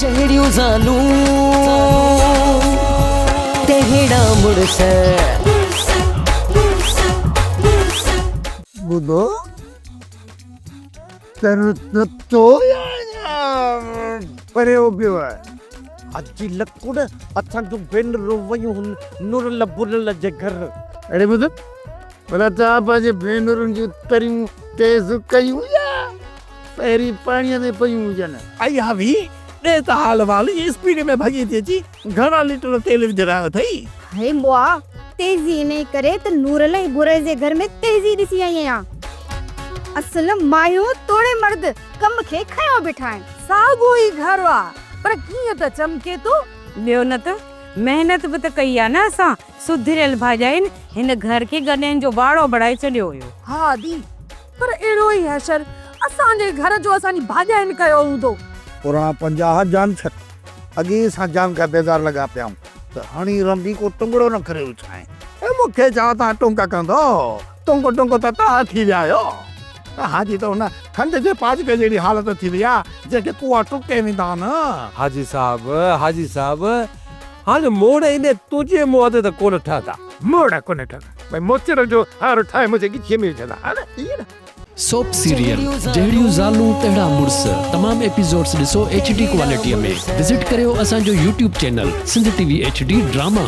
जहिड़ियूं ज़ालूं तहिड़ा मुड़स ॿुधो तो परियो पियो आहे अजी लकुड़ असांजो भेनरूं वयूं नुरल बुरल जे घर। अड़े ॿुध भला तव्हां पंहिंजे भेनरुनि जूं तरियूं तेज़ कयूं या पहिरीं पाणीअ में पयूं हुजनि। आई हावी ॾे त हाल वाल ये स्पीड में भॼी थी अची घणा लीटर तेल विझरायो अथई। हे बुआ तेजी इन करे त नूरल ऐं बुरे जे घर में तेजी ॾिसी आई आहियां। असल मायूं तोड़े मर्द कम खे खयो बिठा आहिनि। साॻो ई घर वा पर कीअं त चमके तो। ॿियो न त मेहनत बि त कई आहे न असां। सुधरियल भाॼाइनि हिन घर खे गॾनि जो वाड़ो बढ़ाए छॾियो हुयो। हा दी पर अहिड़ो ई हैशर असांजे घर जो असांजी भाॼाइनि कयो हूंदो। पुराणा 50 जान छॾ अॻे सां जान का बेज़ार लॻा पिया त हाणे रंदी को टुंगड़ो न करे उछाए ए मूंखे चवां तव्हां टुंक कंदो टुंक टुंक त तव्हां थी विया आहियो। हाजी त हुन खंड जे पाजके जहिड़ी हालत थी वई आहे जेके कुआ टुके वेंदा न। हाजी साहब हाणे मोड़ इन तुंहिंजे मुंहं ते त कोन ठहंदा। मोड़ कोन ठहंदा भई मोचर जो हार ठाहे मुंहिंजे गिचीअ में विझंदा अरे इहे न। सोप सीरियल जहिड़ियूं ज़ालूं तहिड़ा मुड़स तमाम एपिसोड्स ॾिसो HD क्वालिटीअ में। विज़िट करियो असांजो YouTube channel Sindh TV HD drama.